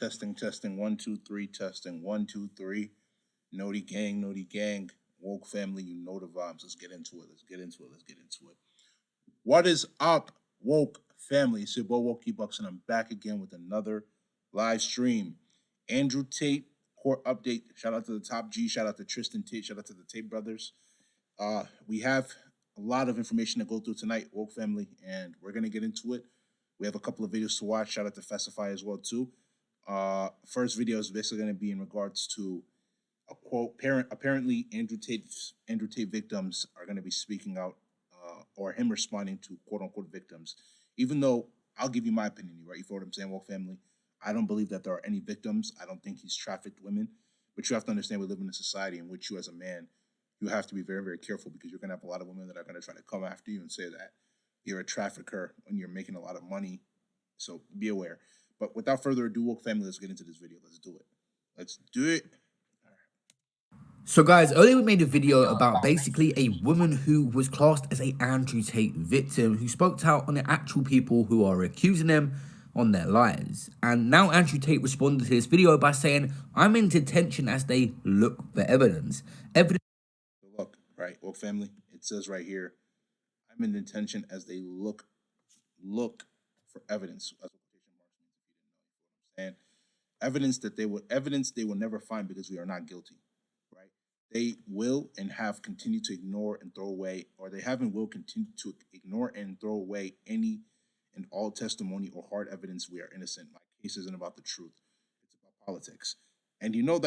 Testing, testing, 1, 2, 3, testing, 1, 2, 3. Noti gang, Noti gang. Woke family, you know the vibes. Let's get into it. Let's get into it. Let's get into it. What is up, woke family? It's your boy Wokey Bucks, and I'm back again with another live stream. Andrew Tate court update. Shout out to the top G. Shout out to Tristan Tate. Shout out to the Tate brothers. We have a lot of information to go through tonight, woke family, and we're gonna get into it. We have a couple of videos to watch. Shout out to Festify as well too. First video is basically going to be in regards to a quote. Apparently, Andrew Tate victims are going to be speaking out, or him responding to quote unquote victims. Even though I'll give you my opinion, right? You feel what I'm saying, woke family? I don't believe that there are any victims. I don't think he's trafficked women. But you have to understand we live in a society in which you, as a man, you have to be very, very careful because you're going to have a lot of women that are going to try to come after you and say that you're a trafficker when you're making a lot of money. So be aware. But without further ado, woke family, let's get into this video. Let's do it. Let's do it. So guys, earlier we made a video about basically a woman who was classed as a Andrew Tate victim who spoke out on the actual people who are accusing them on their lies. And now Andrew Tate responded to this video by saying, I'm in detention as they look for evidence. Look, right, woke family, it says right here, I'm in detention as they look for evidence. That's what quotation marks means if you didn't know. You know what I'm saying? Evidence they will never find because we are not guilty, right? They will and have continued to ignore and throw away, or they have and will continue to ignore and throw away any and all testimony or hard evidence we are innocent. My case isn't about the truth; it's about politics. And you know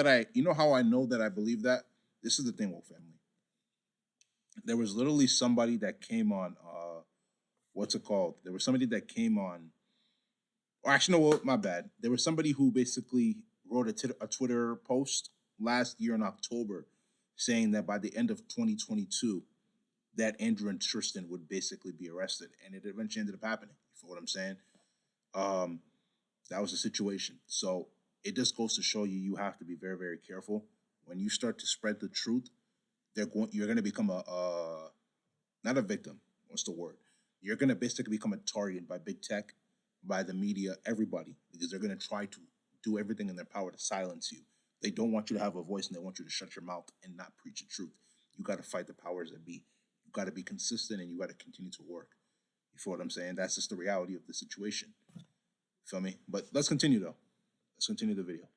how I know that I believe that. This is the thing, woke family. There was literally somebody that came on. What's it called? There was somebody that came on. Or actually, no, my bad. There was somebody who basically wrote a Twitter post last year in October saying that by the end of 2022, that Andrew and Tristan would basically be arrested, and it eventually ended up happening. For what I'm saying, um, that was the situation. So it just goes to show you you have to be very, very careful when you start to spread the truth. You're going to become a not a victim. What's the word? You're going to basically become a target by big tech, by the media, everybody, because they're going to try to do everything in their power to silence you. They don't want you to have a voice, and they want you to shut your mouth and not preach the truth. You got to fight the powers that be. You got to be consistent, and you got to continue to work. You feel what I'm saying? That's just the reality of the situation. You feel me? But let's continue, though. Let's continue the video.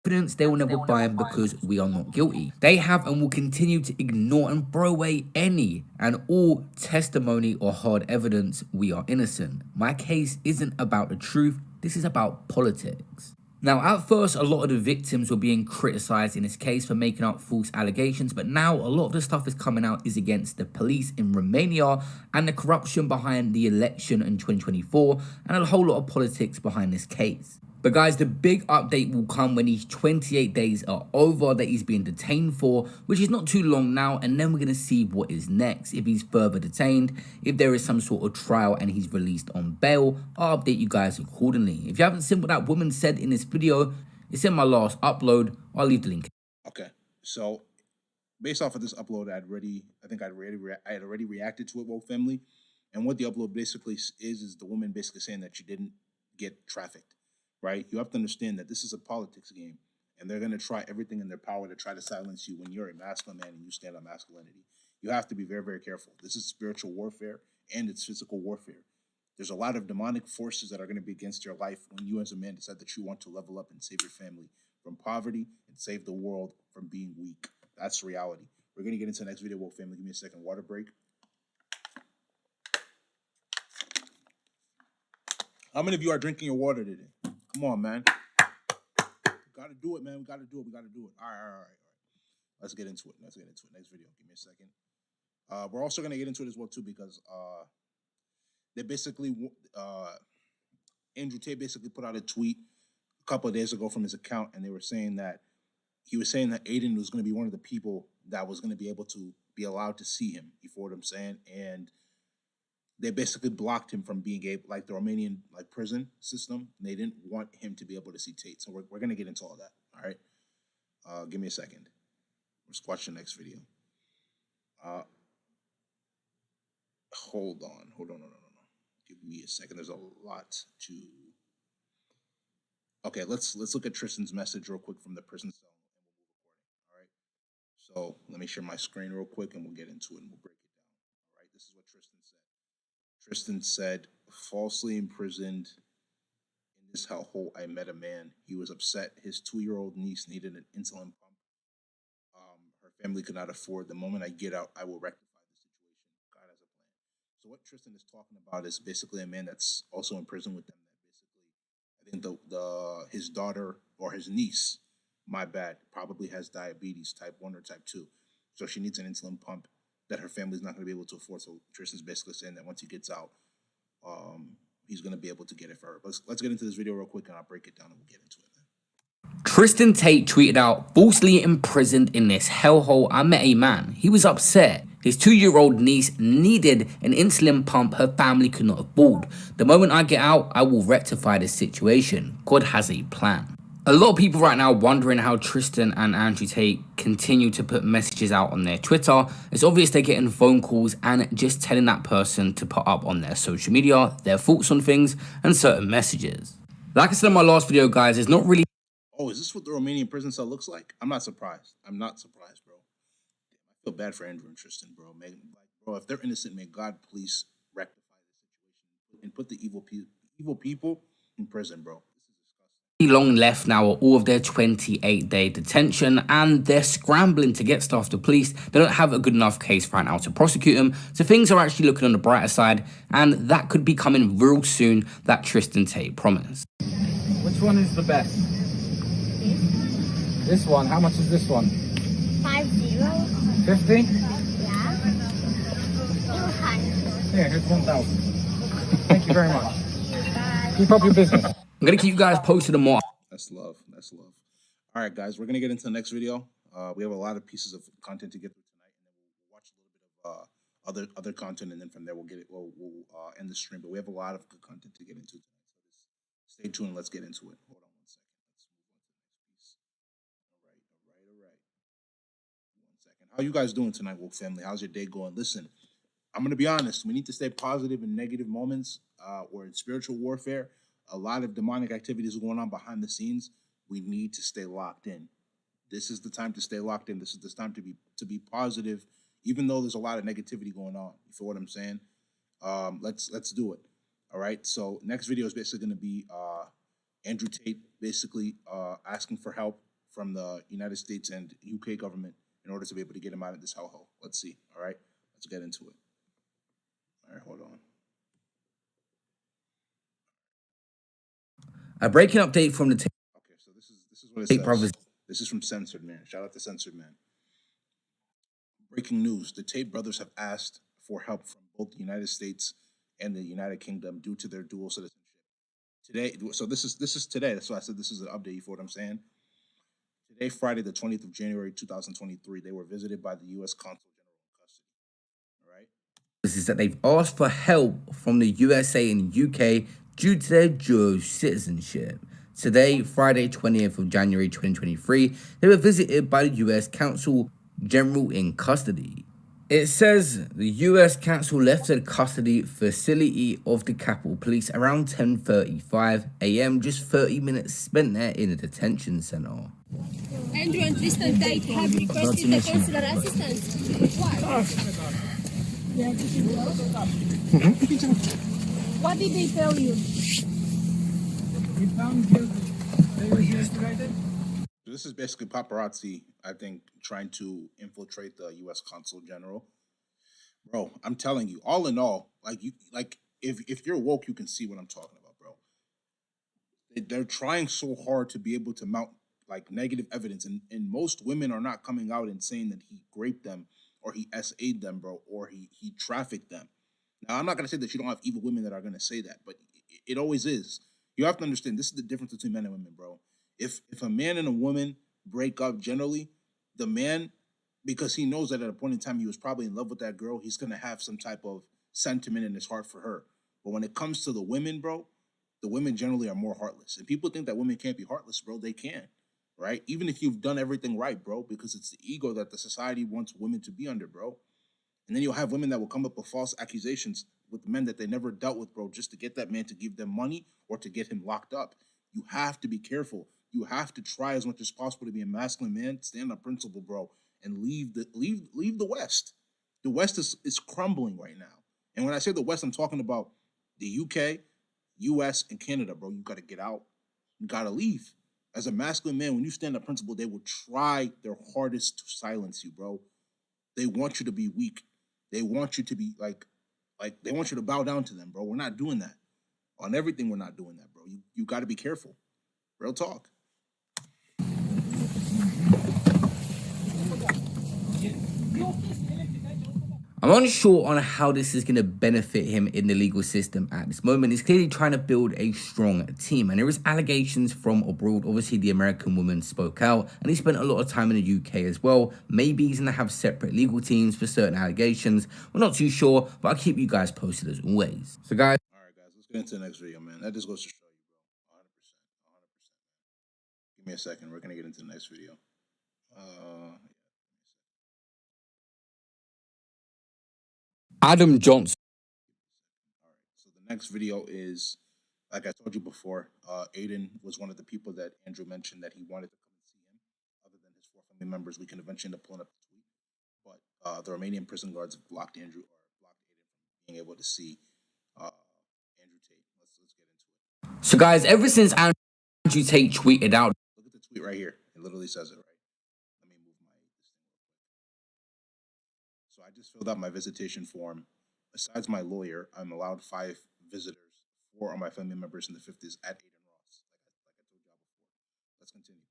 Evidence they will never find because we are not guilty. They have and will continue to ignore and throw away any and all testimony or hard evidence we are innocent. My case isn't about the truth, this is about politics. Now, at first, a lot of the victims were being criticized in this case for making up false allegations, but now a lot of the stuff is coming out is against the police in Romania and the corruption behind the election in 2024 and a whole lot of politics behind this case. But guys, the big update will come when these 28 days are over that he's being detained for, which is not too long now, and then we're going to see what is next. If he's further detained, if there is some sort of trial and he's released on bail, I'll update you guys accordingly. If you haven't seen what that woman said in this video, it's in my last upload. I'll leave the link. Okay, so based off of this upload, I had already reacted to it, woke family, and what the upload basically is the woman basically saying that she didn't get trafficked. Right? You have to understand that this is a politics game, and they're going to try everything in their power to try to silence you when you're a masculine man and you stand on masculinity. You have to be very, very careful. This is spiritual warfare and it's physical warfare. There's a lot of demonic forces that are going to be against your life when you as a man decide that you want to level up and save your family from poverty and save the world from being weak. That's reality. We're going to get into the next video, woke family. Give me a second. Water break. How many of you are drinking your water today? Come on, man. Gotta do it, man. We gotta do it. All right. Let's get into it. Next video. Give me a second. We're also gonna get into it as well too because they basically Andrew Tate basically put out a tweet a couple of days ago from his account, and they were saying that he was saying that Aiden was going to be one of the people that was going to be able to be allowed to see him. You feel what I'm saying? And they basically blocked him from being able, like the Romanian prison system. They didn't want him to be able to see Tate. So we're gonna get into all that. All right. Give me a second. Let's watch the next video. Hold on. Give me a second. There's a lot to Okay, let's look at Tristan's message real quick from the prison cell. All right. So let me share my screen real quick, and we'll get into it, and we'll break it down. All right. This is what Tristan said. Tristan said, falsely imprisoned in this hellhole, I met a man. He was upset. His 2-year-old niece needed an insulin pump. Her family could not afford. The moment I get out, I will rectify the situation. God has a plan. So what Tristan is talking about is basically a man that's also in prison with them. That basically, I think the his daughter or his niece, my bad, probably has diabetes type 1 or type 2. So she needs an insulin pump that her family's not going to be able to afford. So Tristan's basically saying that once he gets out, um, he's going to be able to get it for her. But let's get into this video real quick, and I'll break it down and we'll get into it. Tristan Tate tweeted out, falsely imprisoned in this hellhole, I met a man. He was upset. His 2-year-old niece needed an insulin pump her family could not afford. The moment I get out, I will rectify this situation. God has a plan. A lot of people right now wondering how Tristan and Andrew Tate continue to put messages out on their Twitter. It's obvious they're getting phone calls and just telling that person to put up on their social media their thoughts on things and certain messages. Like I said in my last video, guys, it's not really... Oh, is this what the Romanian prison cell looks like? I'm not surprised. I'm not surprised, bro. I feel bad for Andrew and Tristan, bro. Bro, if they're innocent, may God please rectify this situation and put the evil people in prison, bro. long left now of all of their 28-day detention, and they're scrambling to get stuff to police. They don't have a good enough case right now to prosecute them, so things are actually looking on the brighter side, and that could be coming real soon, that Tristan Tate promised. Which one is the best? This one. How much is this one? 50. 50? Yeah. 200. Here, here's 1,000. Thank you very much. Keep up your business. I'm going to keep you guys posted on more. That's love. That's love. All right, guys, we're going to get into the next video. We have a lot of pieces of content to get through tonight, and then we'll watch a little bit of other content, and then from there we'll end the stream. But we have a lot of good content to get into tonight. So stay tuned and let's get into it. Hold on one second. Let's move on to the next piece. All right. 1 second. How you guys doing tonight, Woke family? How's your day going? Listen, I'm going to be honest. We need to stay positive in negative moments or in spiritual warfare. A lot of demonic activities are going on behind the scenes. We need to stay locked in. This is the time to stay locked in. This is the time to be positive, even though there's a lot of negativity going on. You feel what I'm saying? Let's do it. All right. So next video is basically going to be Andrew Tate basically asking for help from the United States and UK government in order to be able to get him out of this hellhole. Let's see. All right. Let's get into it. All right. Hold on. A breaking update from the Tate. Okay, so this is what it Tate says. brothers. This is from Censored Man. Shout out to Censored Man. Breaking news: the Tate brothers have asked for help from both the United States and the United Kingdom due to their dual citizenship. Today, so this is today. That's why I said this is an update. You feel what I'm saying? Today, Friday, the 20th of January, 2023, they were visited by the U.S. Consul General in custody. All right. This is that they've asked for help from the USA and UK due to their dual citizenship. Today, Friday, 20th of January 2023, they were visited by the US Consul General in custody. It says the US Consul left the custody facility of the Capitol Police around 10:35 a.m., just 30 minutes spent there in a detention center. Andrew and Tristan Tate have requested the consular assistance. Why? What did they tell you? We found guilty. They were yesterday. So this is basically paparazzi, I think, trying to infiltrate the U.S. Consul General. Bro, I'm telling you, all in all, if you're woke, you can see what I'm talking about, bro. They're trying so hard to be able to mount like negative evidence, and most women are not coming out and saying that he raped them or he SA'd them, bro, or he trafficked them. Now, I'm not gonna say that you don't have evil women that are gonna say that, but it always is. You have to understand, this is the difference between men and women, bro. If a man and a woman break up, generally, the man, because he knows that at a point in time he was probably in love with that girl, he's gonna have some type of sentiment in his heart for her. But when it comes to the women, bro, the women generally are more heartless. And people think that women can't be heartless, bro. They can, right? Even if you've done everything right, bro, because it's the ego that the society wants women to be under, bro. And then you'll have women that will come up with false accusations with men that they never dealt with, bro, just to get that man to give them money or to get him locked up. You have to be careful. You have to try as much as possible to be a masculine man, stand on principle, bro, and leave the West. The West is crumbling right now. And when I say the West, I'm talking about the UK, US, and Canada, bro. You gotta get out. You gotta leave. As a masculine man, when you stand on principle, they will try their hardest to silence you, bro. They want you to be weak. They want you to be like they want you to bow down to them, bro. We're not doing that. On everything, we're not doing that, bro. You got to be careful. Real talk. I'm unsure on how this is going to benefit him in the legal system at this moment. He's clearly trying to build a strong team, and there is allegations from abroad. Obviously, the American woman spoke out, and he spent a lot of time in the UK as well. Maybe he's going to have separate legal teams for certain allegations. We're not too sure, but I'll keep you guys posted as always. So, guys. All right, guys, let's get into the next video, man. That just goes to show you, bro. 100%. 100%. Give me a second. We're going to get into the next video. Adam Johnson. All right. So the next video is, like I told you before, Aiden was one of the people that Andrew mentioned that he wanted to come and see him. Other than his 4 family members, we can eventually end up pulling up the tweet. But the Romanian prison guards have blocked Andrew or blocked Aiden from being able to see Andrew Tate. Let's get into it. So, guys, ever since Andrew Tate tweeted out, look at the tweet right here. It literally says it, right? Let me move this thing real quick. So I just filled out my visitation form. Besides my lawyer, I'm allowed 5 visitors. 4 are my family members, and the 5th is at Aiden Ross. Like I told y'all before. Let's continue.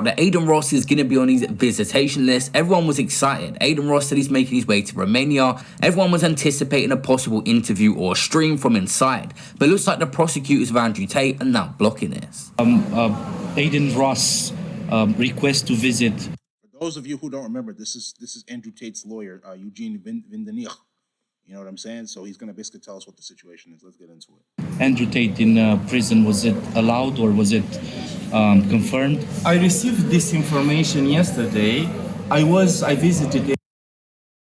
that Aiden Ross is going to be on his visitation list. Everyone was excited. Aiden Ross said he's making his way to Romania. Everyone was anticipating a possible interview or stream from inside. But it looks like the prosecutors of Andrew Tate are now blocking this. Aiden Ross request to visit. For those of you who don't remember, this is Andrew Tate's lawyer, Eugene Vindenich. You know what I'm saying? So he's going to basically tell us what the situation is. Let's get into it. Andrew Tate in prison, was it allowed or was it confirmed? I received this information yesterday. I visited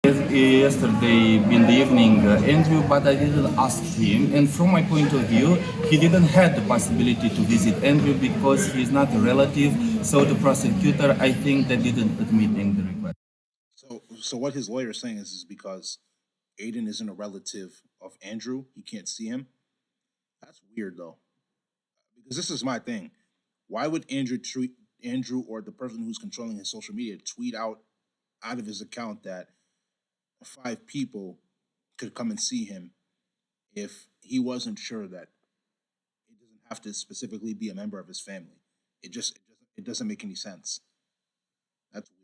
yesterday in the evening Andrew, but I didn't ask him. And from my point of view, he didn't have the possibility to visit Andrew because he is not a relative. So the prosecutor, I think, that didn't admit the request. So what his lawyer is saying is because Aiden isn't a relative of Andrew, he can't see him. That's weird though, because this is my thing. Why would Andrew or the person who's controlling his social media tweet out of his account that 5 people could come and see him if he wasn't sure that it doesn't have to specifically be a member of his family? It doesn't make any sense. That's weird.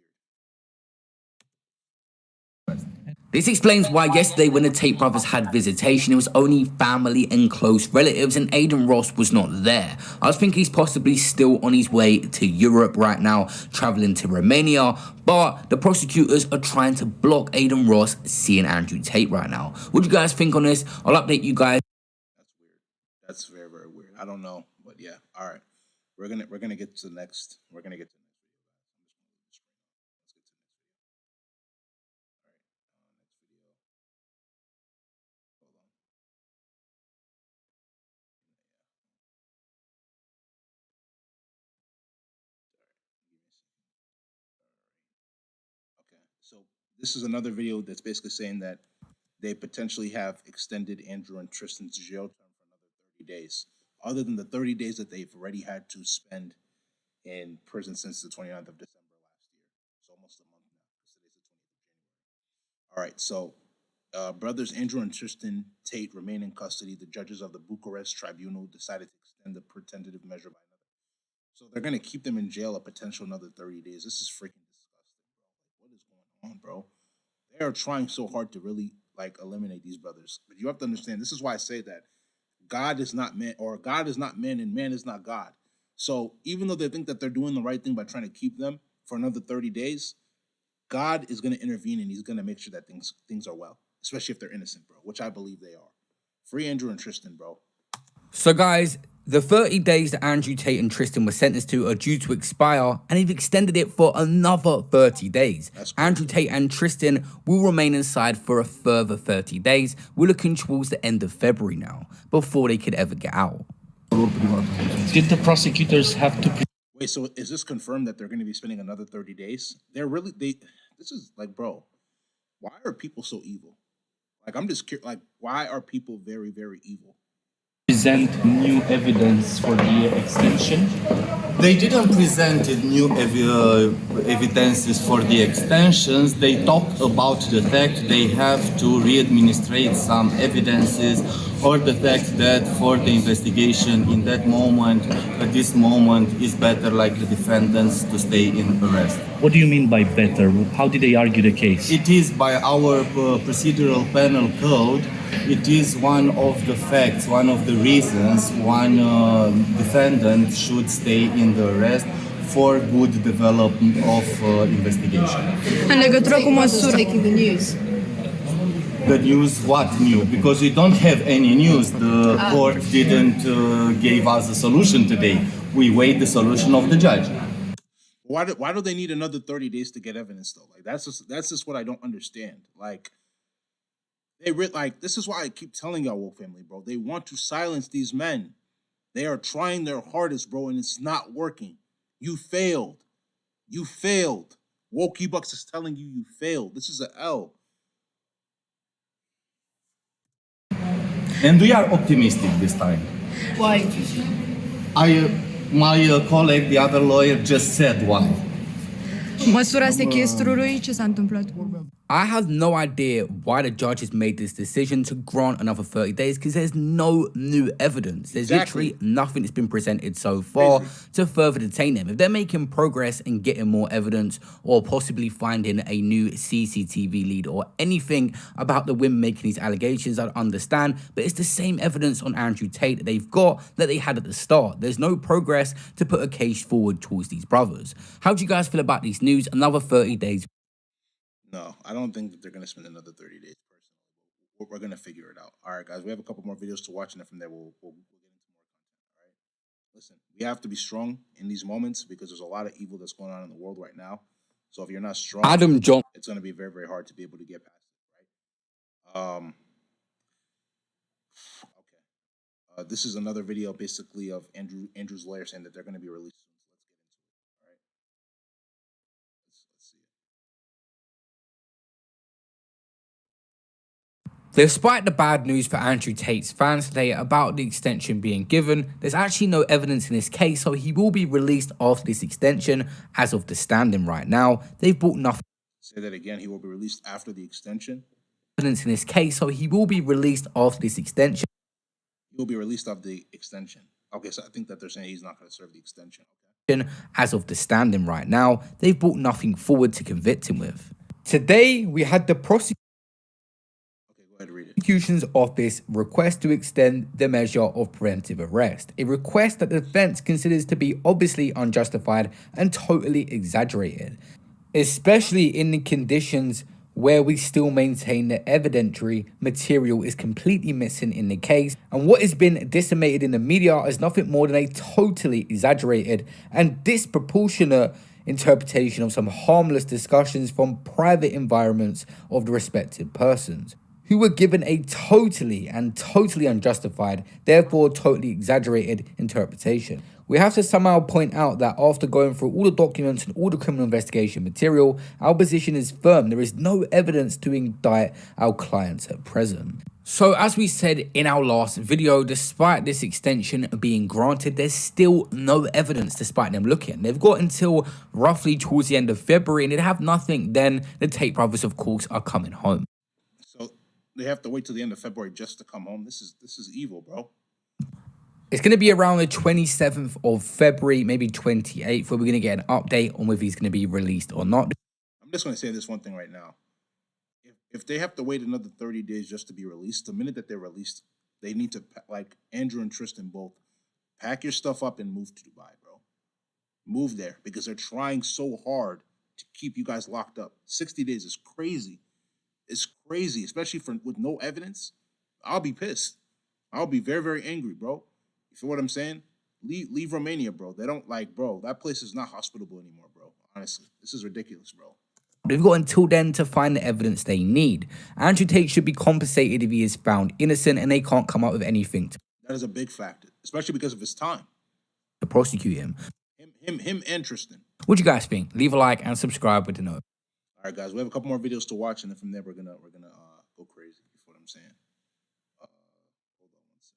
This explains why yesterday when the Tate brothers had visitation, it was only family and close relatives and Aiden Ross was not there. I was thinking he's possibly still on his way to Europe right now, traveling to Romania, but the prosecutors are trying to block Aiden Ross seeing Andrew Tate right now. What do you guys think on this? I'll update you guys. That's weird. That's very, very weird. I don't know, but yeah. All right. We're gonna get to the next. We're gonna get to the next video. Okay, so this is another video that's basically saying that they potentially have extended Andrew and Tristan's jail term for another 30 days, other than the 30 days that they've already had to spend in prison since the 29th of December last year. It's almost a month now, because today's the 20th of January. All right, so brothers Andrew and Tristan Tate remain in custody. The judges of the Bucharest Tribunal decided to extend the tentative measure by another. So they're going to keep them in jail a potential another 30 days. This is freaking disgusting, bro. What is going on, bro? They are trying so hard to really eliminate these brothers. But you have to understand, this is why I say that God is not man, or God is not man, and man is not God. So even though they think that they're doing the right thing by trying to keep them for another 30 days, God is going to intervene and he's going to make sure that things are well, especially if they're innocent, bro, which I believe they are. Free Andrew and Tristan, bro. So guys, the 30 days that Andrew Tate and Tristan were sentenced to are due to expire, and they've extended it for another 30 days. Andrew Tate and Tristan will remain inside for a further 30 days. We're looking towards the end of February now, before they could ever get out. Did the prosecutors have to Wait, so is this confirmed that they're going to be spending another 30 days? This is like, bro, why are people so evil? Like, I'm just curious, like, why are people very, very evil? present new evidence for the extension? They didn't present new evidences for the extensions. They talked about the fact they have to re-administrate some evidences, or the fact that for the investigation in that moment, at this moment, is better like the defendants to stay in arrest. What do you mean by better? How did they argue the case? It is by our procedural penal code. It is one of the facts, one of the reasons one defendant should stay in the arrest for good development of investigation. În legătură cu măsuri. The news, what new? Because we don't have any news. The court didn't give us a solution today. We wait the solution of the judge. Why do they need another 30 days to get evidence though? Like that's just what I don't understand. Like this is why I keep telling y'all, woke family, bro. They want to silence these men. They are trying their hardest, bro, and it's not working. You failed. You failed. Woke Bucks is telling you you failed. This is an L. And we are optimistic this time. Why? My colleague, the other lawyer, just said why. Măsura sechestrului, ce s-a întâmplat? I have no idea why the judge has made this decision to grant another 30 days because there's no new evidence. There's literally nothing that's been presented so far to further detain them. If they're making progress in getting more evidence or possibly finding a new CCTV lead or anything about the women making these allegations, I'd understand. But it's the same evidence on Andrew Tate that they've got that they had at the start. There's no progress to put a case forward towards these brothers. How do you guys feel about these news? Another 30 days. No, I don't think that they're going to spend another 30 days personally. We're going to figure it out. All right, guys, we have a couple more videos to watch, and then from there, we'll get into more content. All right? Listen, we have to be strong in these moments because there's a lot of evil that's going on in the world right now. So if you're not strong, Adam John. it's going to be very, very hard to be able to get past it, right? Okay. This is another video basically of Andrew's lawyer saying that they're going to be released soon. So let's get into it. All right. Let's see it. Despite the bad news for Andrew Tate's fans today about the extension being given, there's actually no evidence in this case, so he will be released after this extension. As of the standing right now, they've brought nothing. Say that again. He will be released after the extension. Evidence in this case, so he will be released after this extension. He will be released after the extension. Okay, so I think that they're saying he's not going to serve the extension. Okay. As of the standing right now, they've brought nothing forward to convict him with. Today, we had the prosecution's office request to extend the measure of preventive arrest, a request that the defense considers to be obviously unjustified and totally exaggerated, especially in the conditions where we still maintain that evidentiary material is completely missing in the case, and what has been disseminated in the media is nothing more than a totally exaggerated and disproportionate interpretation of some harmless discussions from private environments of the respective persons, who were given a totally unjustified, therefore totally exaggerated interpretation. We have to somehow point out that after going through all the documents and all the criminal investigation material, our position is firm. There is no evidence to indict our clients at present. So as we said in our last video, despite this extension being granted, there's still no evidence despite them looking. They've got until roughly towards the end of February and they'd have nothing. Then the Tate brothers, of course, are coming home. So they have to wait till the end of February just to come home. This is evil, bro. It's going to be around the 27th of February, maybe 28th, where we're going to get an update on whether he's going to be released or not. I'm just going to say this one thing right now. If they have to wait another 30 days just to be released, the minute that they're released, they need to, like Andrew and Tristan both, pack your stuff up and move to Dubai, bro. Move there because they're trying so hard to keep you guys locked up. 60 days is crazy. It's crazy, especially with no evidence. I'll be pissed. I'll be very, very angry, bro. You feel what I'm saying? Leave Romania, bro. They don't bro, that place is not hospitable anymore, bro. Honestly, this is ridiculous, bro. They've got until then to find the evidence they need. Andrew Tate should be compensated if he is found innocent and they can't come up with anything. That is a big factor, especially because of his time. to prosecute him. Him and Tristan. What do you guys think? Leave a like and subscribe with the note. All right, guys, we have a couple more videos to watch, and then from there we're gonna go crazy. You feel what I'm saying? Hold on 1 second. Let's get to the next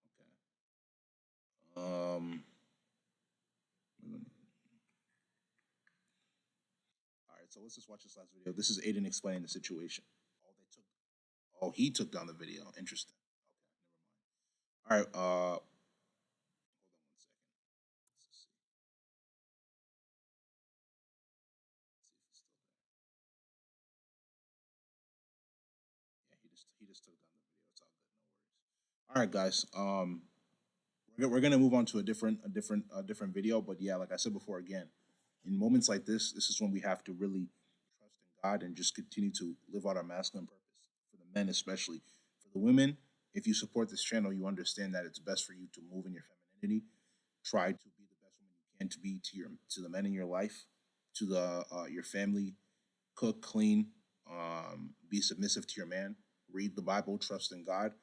video. Okay. All right, so let's just watch this last video. This is Aiden explaining the situation. Oh, he took down the video. Interesting. Okay, never mind. All right. Hold on 1 second. Let's just see. Let's see if he's still there. Yeah, he just took down the video. It's all good. No worries. All right, guys. We're gonna move on to a different video. But yeah, like I said before, again, in moments like this is when we have to really trust in God and just continue to live out our masculine purpose. For the men, especially. For the women, if you support this channel, you understand that it's best for you to move in your femininity. Try to be the best woman you can to be to the men in your life, to the your family. Cook, clean, be submissive to your man. Read the Bible, trust in God,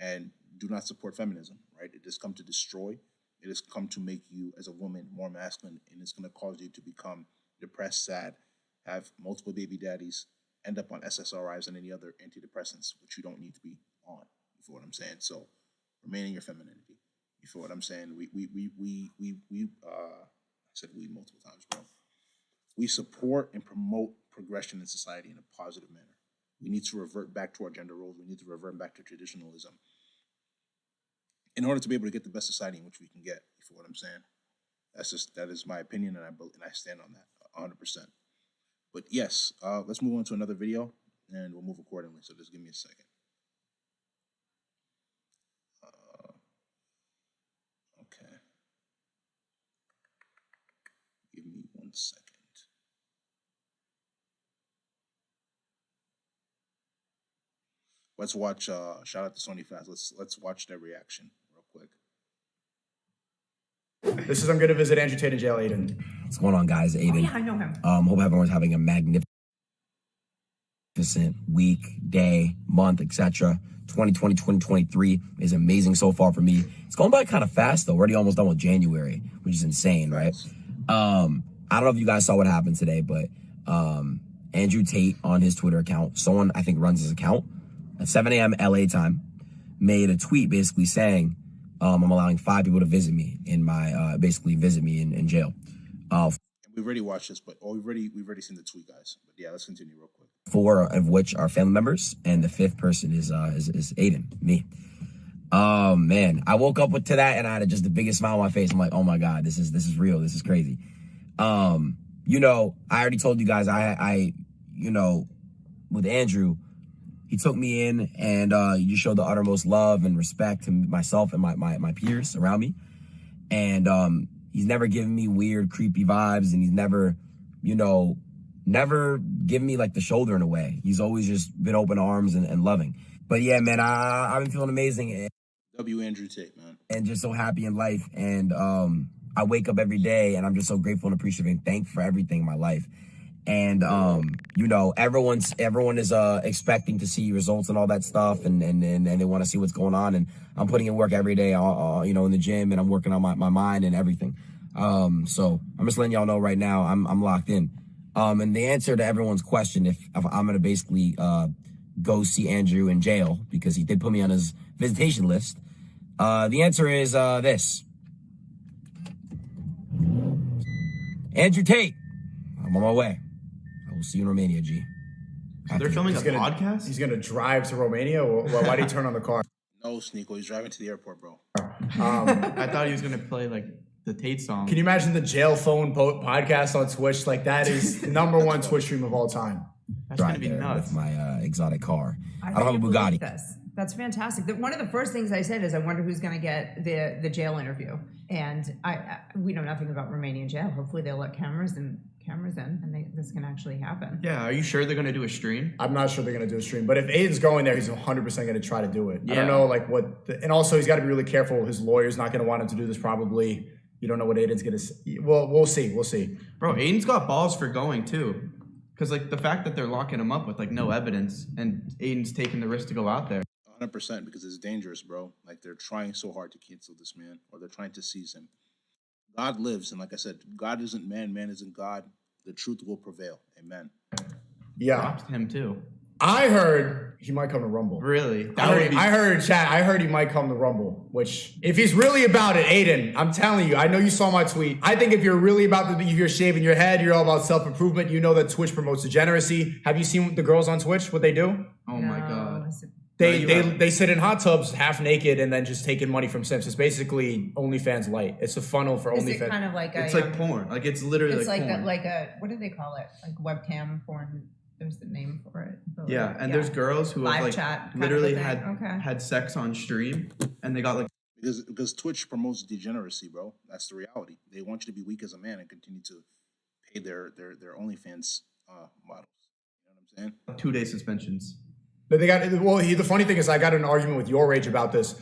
and do not support feminism. Right? It has come to destroy. It has come to make you as a woman more masculine, and it's going to cause you to become depressed, sad, have multiple baby daddies, end up on SSRIs and any other antidepressants, which you don't need to be on. You feel what I'm saying? So remain in your femininity. You feel what I'm saying? I said we multiple times, bro. We support and promote progression in society in a positive manner. We need to revert back to our gender roles. We need to revert back to traditionalism in order to be able to get the best society in which we can get. You feel what I'm saying? That is my opinion, and I stand on that 100%. But yes, let's move on to another video, and we'll move accordingly. So just give me a second. Okay. Give me 1 second. Let's watch. Shout out to Sony Fast. Let's watch their reaction real quick. This is I'm going to visit Andrew Tate in jail, Aiden. What's going on, guys? Aiden. Oh, yeah, I know him. Hope everyone's having a magnificent week, day, month, etc. 2020, 2023 is amazing so far for me. It's going by kind of fast, though. We're already almost done with January, which is insane, right? I don't know if you guys saw what happened today, but Andrew Tate on his Twitter account, someone I think runs his account, at 7 a.m. LA time, made a tweet basically saying, I'm allowing 5 people to visit me in my, visit me in jail. We've already watched this, but we've already seen the tweet, guys. But yeah, let's continue real quick. 4 of which are family members, and the 5th person is Aiden, me. Man, I woke up to that and I had just the biggest smile on my face. I'm like, oh my God, this is real. This is crazy. You know, I already told you guys, I with Andrew, he took me in and you showed the uttermost love and respect to myself and my peers around me. And he's never given me weird, creepy vibes, and he's never given me like the shoulder in a way. He's always just been open arms and loving. But yeah, man, I've been feeling amazing. W. Andrew Tate, man. And just so happy in life. And I wake up every day and I'm just so grateful and appreciative and thankful for everything in my life. And everyone is expecting to see results and all that stuff, and they want to see what's going on. And I'm putting in work every day, in the gym, and I'm working on my mind and everything. So I'm just letting y'all know right now I'm locked in. And the answer to everyone's question, if I'm gonna basically go see Andrew in jail because he did put me on his visitation list, the answer is this: Andrew Tate, I'm on my way. I will see you in Romania, G. So they're filming a podcast? He's going to drive to Romania? Why did he turn on the car? No, Sneeko, he's driving to the airport, bro. I thought he was going to play, like, the Tate song. Can you imagine the jail phone podcast on Twitch? Like, that is the #1 Twitch stream of all time. That's going to be nuts. With my exotic car. I don't have a Bugatti. That's fantastic. One of the first things I said is, I wonder who's going to get the jail interview. And we know nothing about Romanian jail. Hopefully they'll let cameras in, and this can actually happen. Yeah, are you sure they're going to do a stream? I'm not sure they're going to do a stream. But if Aiden's going there, he's 100% going to try to do it. Yeah. I don't know, like, and also he's got to be really careful. His lawyer's not going to want him to do this probably. You don't know what Aiden's going to say. Well, we'll see. Bro, Aiden's got balls for going, too. Because like the fact that they're locking him up with like no evidence and Aiden's taking the risk to go out there. 100%, because it's dangerous, bro. Like they're trying so hard to cancel this man, or they're trying to seize him. God lives, and like I said, God isn't man, man isn't God. The truth will prevail. Amen. Yeah. Props to him too. I heard he might come to Rumble. Really? I heard chat. I heard he might come to Rumble. Which, if he's really about it, Aiden, I'm telling you. I know you saw my tweet. I think if you're really about if you're shaving your head, you're all about self improvement. You know that Twitch promotes degeneracy. Have you seen the girls on Twitch? What they do? Oh my God. They sit in hot tubs half naked and then just taking money from Sims. It's basically OnlyFans light. It's a funnel for Is it OnlyFans. kind of like It's like porn. Like it's literally It's like porn. what do they call it? Like webcam porn. There's the name for it. But Yeah, like, and there's girls who have Live like chat kind of literally a thing. had Okay. had sex on stream, and they got like Because Twitch promotes degeneracy, bro. That's the reality. They want you to be weak as a man and continue to pay their OnlyFans models. You know what I'm saying? 2-day suspensions. But they got the funny thing is I got in an argument with Your Rage about this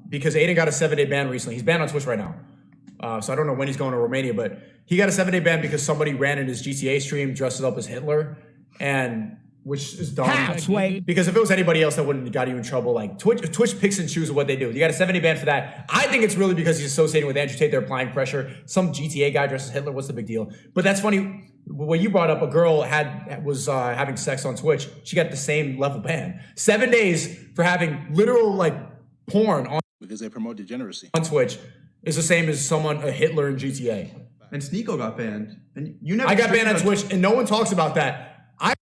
because Aiden got a 7-day ban recently. He's banned on Twitch right now. So I don't know when he's going to Romania, but he got a 7-day ban because somebody ran in his GTA stream, dressed up as Hitler, and which is dumb. Because if it was anybody else, that wouldn't have got you in trouble. Like Twitch picks and chooses what they do. You got a 7-day ban for that. I think it's really because he's associating with Andrew Tate. They're applying pressure. Some GTA guy dressed as Hitler. What's the big deal? But that's funny. What you brought up, a girl was having sex on Twitch. She got the same level ban. 7 days for having literal like porn on Because they promote degeneracy. Twitch is the same as a Hitler in GTA. And Sneeko got banned, and you never. I got banned on Twitch, and no one talks about that.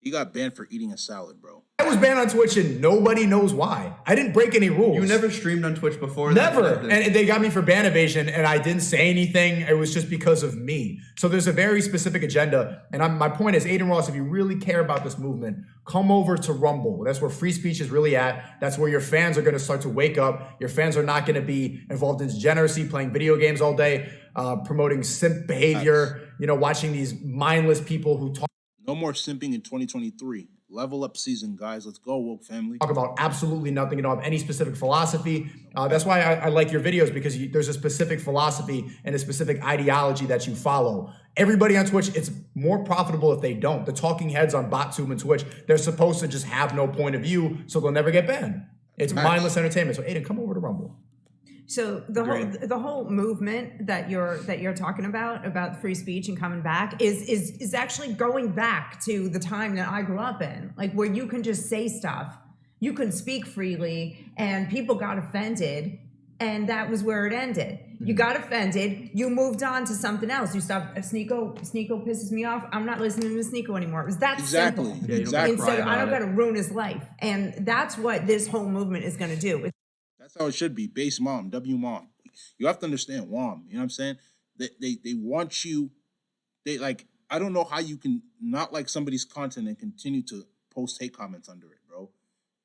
He got banned for eating a salad, bro. I was banned on Twitch, and nobody knows why. I didn't break any rules. You never streamed on Twitch before. Never. And they got me for ban evasion, and I didn't say anything. It was just because of me. So there's a very specific agenda. And my point is, Aiden Ross, if you really care about this movement, come over to Rumble. That's where free speech is really at. That's where your fans are going to start to wake up. Your fans are not going to be involved in degeneracy, playing video games all day, promoting simp behavior, watching these mindless people who talk No more simping in 2023. Level up season, guys. Let's go, woke family. about absolutely nothing. You don't have any specific philosophy. That's why I like your videos, because there's a specific philosophy and a specific ideology that you follow. Everybody on Twitch, it's more profitable if they don't. The talking heads on BotTube and Twitch, they're supposed to just have no point of view, so they'll never get banned. It's mindless entertainment. So Aiden, come over to Rumble. So the whole movement that you're talking about free speech and coming back is actually going back to the time that I grew up in, like where you can just say stuff, you can speak freely, and people got offended, and that was where it ended. You got offended, you moved on to something else. You stopped. Sneeko pisses me off. I'm not listening to Sneeko anymore. It was that simple. Exactly. Instead, I don't got to ruin his life, and that's what this whole movement is going to do. That's how it should be. Base mom, W mom. You have to understand WOM. You know what I'm saying? They want you. They like. I don't know how you can not like somebody's content and continue to post hate comments under it, bro.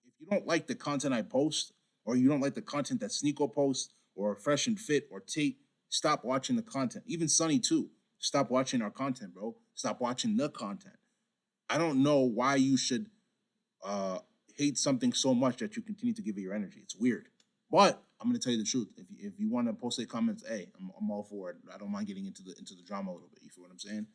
If you don't like the content I post, or you don't like the content that Sneeko posts, or Fresh and Fit, or Tate, stop watching the content. Even Sunny too. Stop watching our content, bro. Stop watching the content. I don't know why you should hate something so much that you continue to give it your energy. It's weird. But I'm gonna tell you the truth. If you want to post a comments, hey, I'm all for it. I don't mind getting into the drama a little bit. You feel what I'm saying?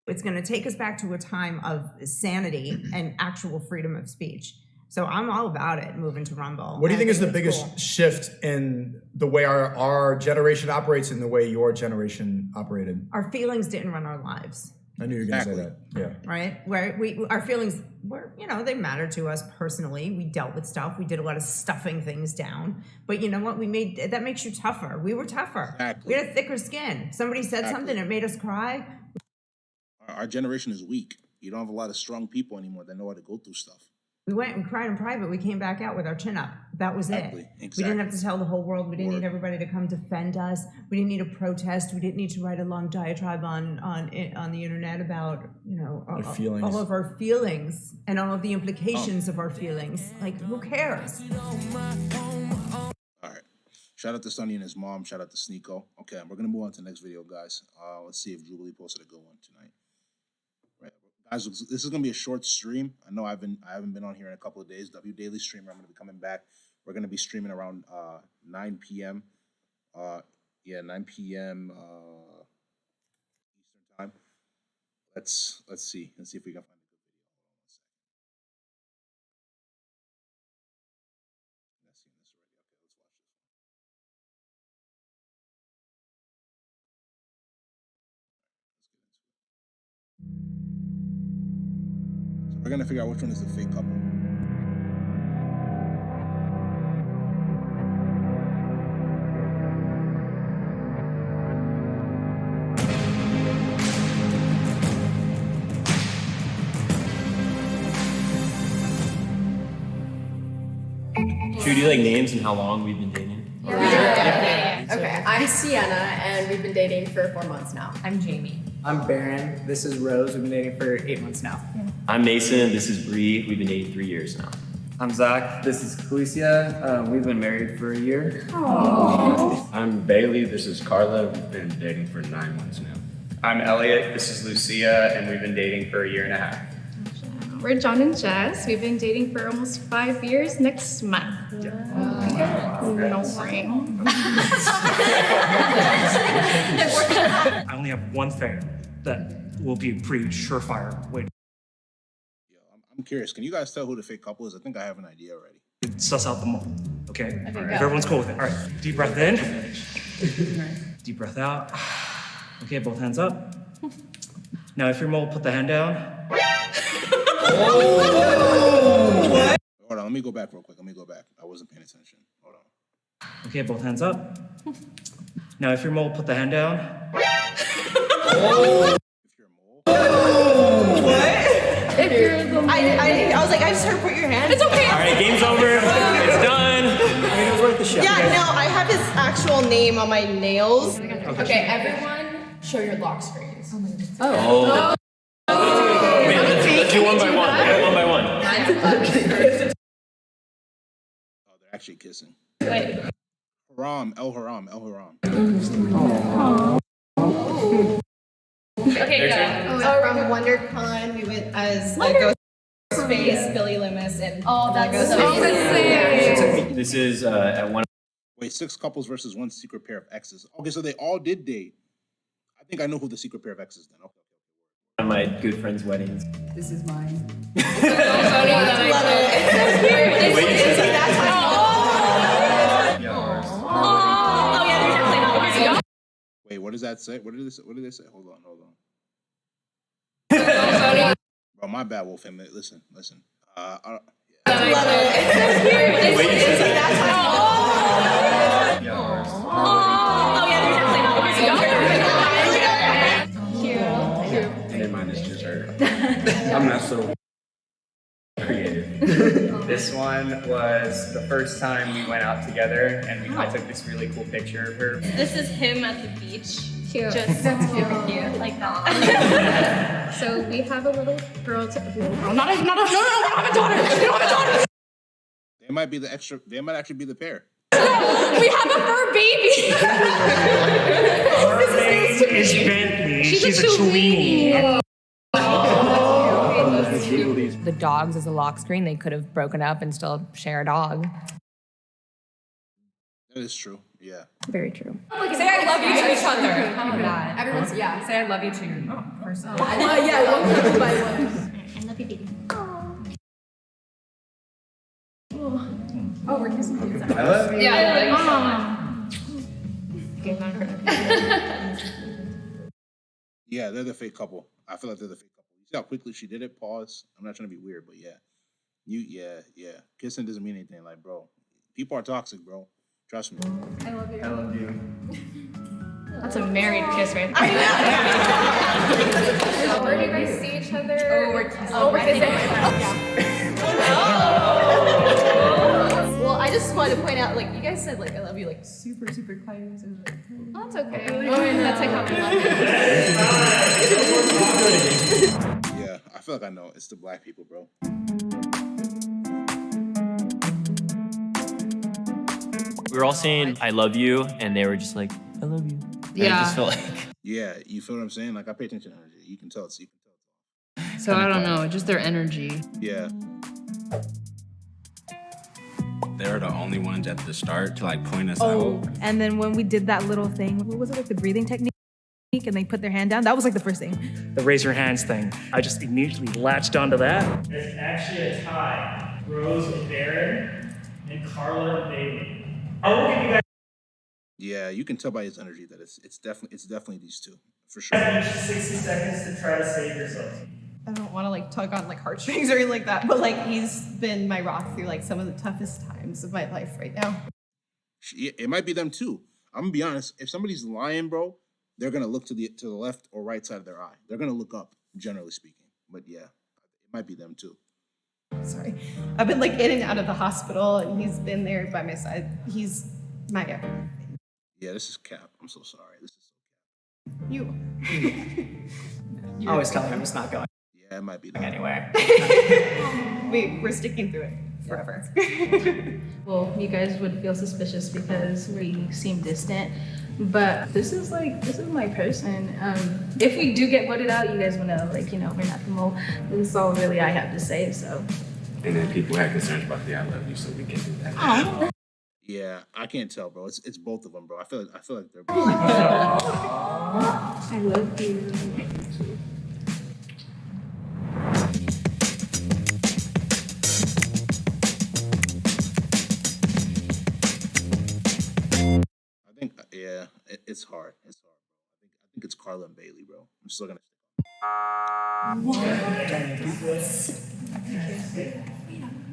It's going to take us back to a time of sanity and actual freedom of speech. So I'm all about it, moving to Rumble. What do you think is the it's biggest cool. shift in the way our generation operates and the way your generation operated? Our feelings didn't run our lives. I knew you were going to say that. Yeah. Right? Where our feelings were, they matter to us personally. We dealt with stuff. We did a lot of stuffing things down. But you know what? That makes you tougher. We were tougher. Exactly. We had a thicker skin. Somebody said something, it made us cry. Our generation is weak. You don't have a lot of strong people anymore that know how to go through stuff. We went and cried in private. We came back out with our chin up. That was it. We didn't have to tell the whole world. We didn't need everybody to come defend us. We didn't need a protest. We didn't need to write a long diatribe on the internet about feelings. all of our feelings and all of the implications of our feelings. Like, who cares? All right. Shout out to Sonny and his mom. Shout out to Sneeko. Okay, we're gonna move on to the next video, guys. Let's see if Jubilee posted a good one tonight. Right, guys, this is gonna be a short stream. I know I haven't been on here in a couple of days. W Daily Streamer. I'm gonna be coming back. We're gonna be streaming around 9 p.m. 9 p.m. Eastern time. Let's see. Let's see if we can find a good video. Hold on 1 second. I've seen this already. Okay, let's watch this one. Let's get into it. So we're gonna figure out which one is the fake couple. Should we do like names and how long we've been dating? Okay, I'm Sienna, and we've been dating for 4 months now. I'm Jamie. I'm Baron. This is Rose. We've been dating for 8 months now. I'm Mason. This is Bree. We've been dating 3 years now. I'm Zach. This is Khalesia. We've been married for a year. I'm Bailey. This is Carla. We've been dating for 9 months now. I'm Elliot. This is Lucia, and we've been dating for a year and a half. We're John and Jess. We've been dating for almost 5 years next month. No ring. I only have one thing that will be a pretty surefire way I'm curious. Can you guys tell who the fake couple is? I think I have an idea already. to suss out the mole. Okay? Okay, If go. everyone's cool with it. All right. Deep breath in. Deep breath out. Okay, both hands up. Now, if you're mole, put the hand down. Hold on, let me go back real quick. Let me go back. I wasn't paying attention. Hold on. Okay, both hands up. Now, if you're mole, put the hand down. If you're the I was like, I just heard put your hand. It's okay. All right, game's over. It's done. Yeah, no, I have his actual name on my nails. Okay, everyone, show your lock screens. Oh. Wait, let's do one by one. One by one. Oh, they're actually kissing. Wait. Haram, El Haram, El Haram. Okay, go. From WonderCon, we went as Ghostface, Billy Loomis, and Ghostface. This is at one. Wait, 6 couples versus 1 secret pair of exes. Okay, so they all did date. I think I know who the secret pair of exes then. Okay. One of my good friend's weddings. This is mine. Wait, what does that say? What did they say? Hold on. Bro, my bad, Wolf family. Listen. And mine is just her. I'm not so creative. This one was the first time we went out together, and I took this really cool picture of her. This is him at the beach. Cute. Just That's cute, like that. So we have a little girl. No, we don't have a daughter. We don't have a daughter. They might be the extra. They might actually be the pair. We have a fur baby. Her name is Bentley. She's a Cellini. The dogs as a lock screen, they could have broken up and still share a dog. That is true. Yeah. Very true. Say I love you to each other. How about that? Everyone's, Say I love you to your person. yeah, one by one. I love you, baby. Oh, we're kissing. I love you. Yeah, they're the fake couple. I feel like they're the fake couple. You see how quickly she did it? Pause. I'm not trying to be weird, but yeah. Yeah. Kissing doesn't mean anything. Like, bro, people are toxic, bro. Trust me. I love you. I love you. That's a married kiss right there. Where do you guys see each other? Oh, we're kissing. Oh, we're kissing. Well, I just wanted to point out, like, you guys said, like, I love you, like, super close. Oh, that's okay. That's like how we love you. Yeah, I feel like I know. It's the black people, bro. We were all saying I love you, and they were just like, I love you. And I just felt like. Yeah, you feel what I'm saying? Like, I pay attention to energy. You can tell. So I don't know, just their energy. Yeah. They're the only ones at the start to like point us out. And then when we did that little thing, what was it, like the breathing technique? wink and they put their hand down. That was like the first thing. The raise your hands thing. I just immediately latched onto that. There's actually a tie. Rose and Baron and Carla and Bailey. I will give you guys Yeah, you can tell by his energy that it's definitely these two for sure. 60 seconds to try to save yourselves. I don't want to like tug on like heartstrings or anything like that, but like he's been my rock through like some of the toughest times of my life right now. It might be them too. I'm gonna be honest. If somebody's lying, bro, they're gonna look to the left or right side of their eye. They're gonna look up, generally speaking. But yeah, it might be them too. Sorry, I've been like in and out of the hospital, and he's been there by my side. He's my everything. Yeah, this is cap. I'm so sorry. This is You. I always tell him it's not going. Yeah, it might be them. Anywhere. We're sticking through it forever. Well, you guys would feel suspicious because we seem distant, but this is my person. If we do get voted out, you guys will know, like, you know, we're not the mole. This is all really I have to say, so. And then people had concerns about the I love you, so we can do that. Oh. Yeah, I can't tell, bro. It's both of them, bro. I feel like they're. I love you. I think yeah, it's hard. It's hard, bro. I think it's Carla and Bailey, bro. I'm still gonna.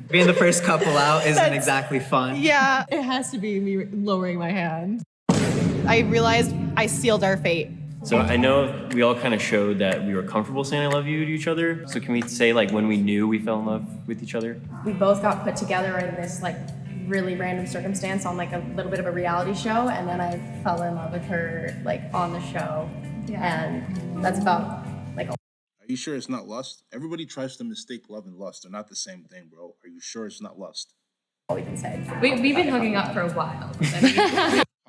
Being the first couple out isn't exactly fun. Yeah, it has to be me lowering my hand. I realized I sealed our fate. So I know we all kind of showed that we were comfortable saying I love you to each other. So can we say like when we knew we fell in love with each other? We both got put together in this like really random circumstance on like a little bit of a reality show, and then I fell in love with her like on the show. Yeah. And that's about like Are you sure it's not lust? Everybody tries to mistake love and lust. They're not the same thing, bro. Are you sure it's not lust? all we can say. We've been hooking up for a while.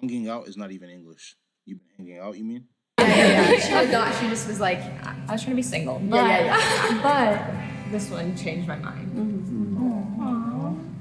Hanging out is not even English. You've been hanging out, you mean? Yeah. She was not. She just was like, I was trying to be single. But this one changed my mind.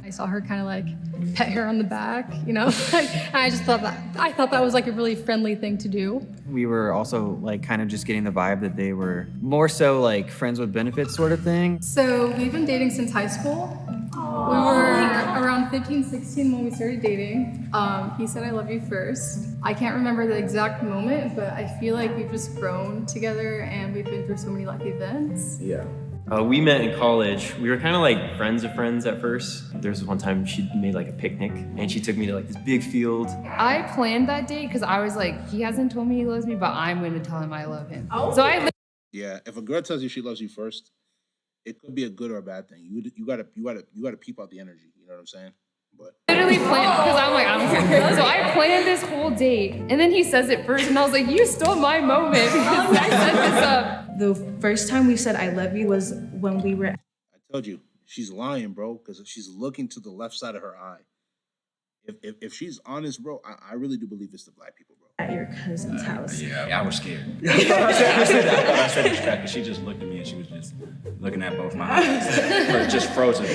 I saw her kind of like pet her on the back, you know? And I just thought that was like a really friendly thing to do. We were also like kind of just getting the vibe that they were more so like friends with benefits sort of thing. So we've been dating since high school. We were around 15, 16 when we started dating. He said, I love you first. I can't remember the exact moment, but I feel like we've just grown together and we've been through so many life events. Yeah. We met in college. We were kind of like friends of friends at first. There was one time she made like a picnic and she took me to like this big field. I planned that date because I was like, he hasn't told me he loves me, but I'm going to tell him I love him. Oh. So I Yeah, if a girl tells you she loves you first, it could be a good or a bad thing. You gotta peep out the energy. You know what I'm saying? But literally planned because I'm like, I'm sorry. So I planned this whole date, and then he says it first, and I was like, you stole my moment because I set this up. The first time we said I love you was when we were. I told you she's lying, bro, because she's looking to the left side of her eye. If she's honest, bro, I really do believe it's the black people, bro. At your cousin's house. Yeah, I was scared. I said that because she just looked at me and she was just looking at both my eyes. Or just frozen.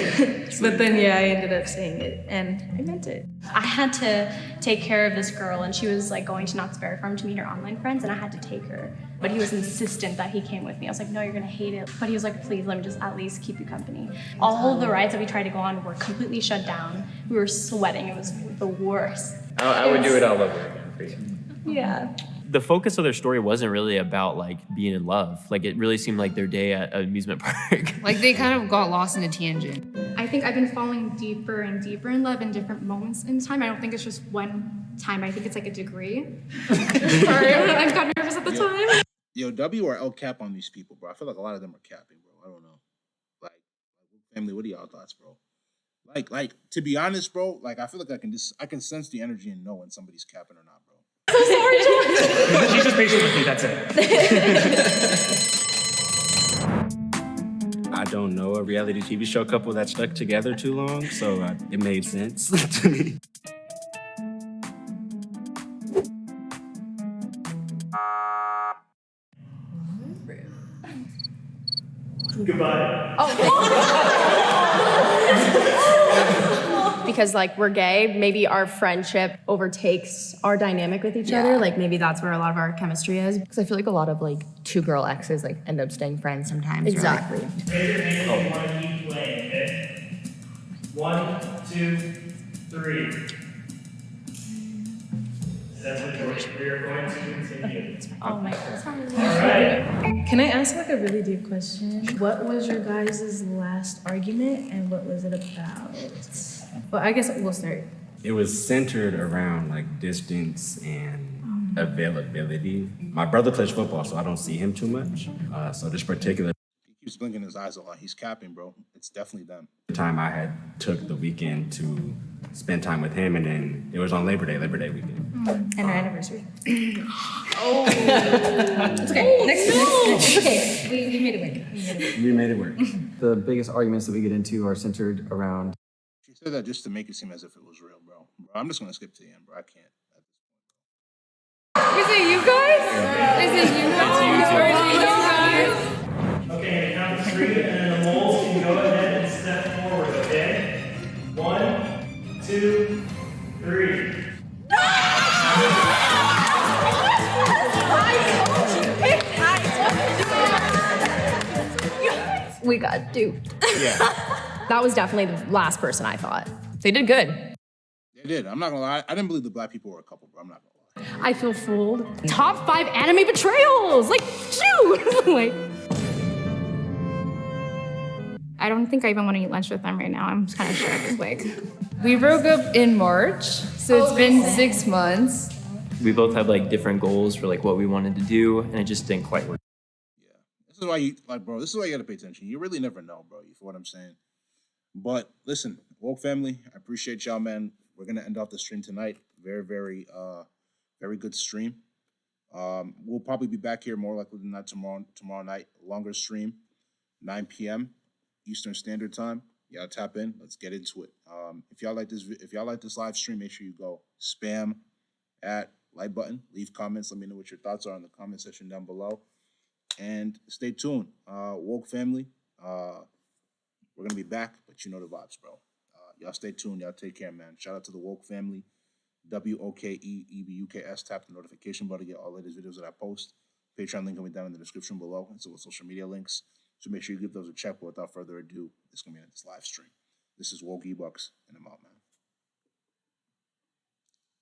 But then, yeah, I ended up saying it, and I meant it. I had to take care of this girl, and she was like going to Knott's Berry Farm to meet her online friends, and I had to take her. But he was insistent that he came with me. I was like, no, you're gonna hate it. But he was like, please, let me just at least keep you company. All of the rides that we tried to go on were completely shut down. We were sweating. It was the worst. I would do it all over again for you. Yeah. The focus of their story wasn't really about like being in love. Like it really seemed like their day at an amusement park. Like they kind of got lost in a tangent. I think I've been falling deeper and deeper in love in different moments in time. I don't think it's just one time. I think it's like a degree. Sorry, I got nervous at the time. Yo, W or L cap on these people, bro. I feel like a lot of them are capping, bro. I don't know. Like family, what are y'all thoughts, bro? Like to be honest, bro. Like I feel like I can sense the energy and know when somebody's capping or not, bro. So sorry, George. She's just patient with me, that's it. I don't know a reality TV show couple that stuck together too long, so it made sense to me. Goodbye. because like we're gay, maybe our friendship overtakes our dynamic with each other. Like maybe that's where a lot of our chemistry is. Because I feel like a lot of like 2-girl exes like end up staying friends sometimes. Exactly. Raise your hand if you want to keep playing, okay? 1, 2, 3. That's what we are going to continue. Oh my God. All right. Can I ask like a really deep question? What was your guys' last argument and what was it about? Well, I guess we'll start. It was centered around like distance and availability. My brother plays football, so I don't see him too much. So this particular He keeps blinking his eyes a lot. He's capping, bro. It's definitely them. time I had took the weekend to spend time with him, and then it was on Labor Day weekend. And our anniversary. Oh. It's okay. Next. It's okay. We made it work. We made it work. The biggest arguments that we get into are centered around. She said that just to make it seem as if it was real, bro. I'm just gonna skip to the end, bro. I can't. Is it you guys? Is it you guys? Or is it you guys? Okay, count to 3, and then the moles can go ahead and step forward, okay? 1, 2, 3. We got duped. Yeah. That was definitely the last person I thought. They did good. They did. I'm not gonna lie. I didn't believe the black people were a couple, bro. I'm not gonna lie. I feel fooled. Top 5 anime betrayals. Like, shoot. Like, I don't think I even want to eat lunch with them right now. I'm kind of shook. Like, we broke up in March, so it's been 6 months. We both had like different goals for like what we wanted to do, and it just didn't quite work. This is why you like, bro. This is why you gotta pay attention. You really never know, bro. You feel what I'm saying? But listen, woke family, I appreciate y'all, man. We're gonna end off the stream tonight. Very good stream. We'll probably be back here more likely than not tomorrow night. Longer stream, 9 p.m. Eastern Standard Time. Y'all tap in. Let's get into it. If y'all like this live stream, make sure you go spam at like button. Leave comments. Let me know what your thoughts are in the comment section down below. And stay tuned. Woke family. We're gonna be back, but you know the vibes, bro. Y'all stay tuned. Y'all take care, man. Shout out to the woke family. WOKEEBUKS. Tap the notification button to get all the latest videos that I post. Patreon link will be down in the description below, and so with social media links. So make sure you give those a check. But without further ado, it's gonna be in this live stream. This is Woke E-Bucks, and I'm out, man.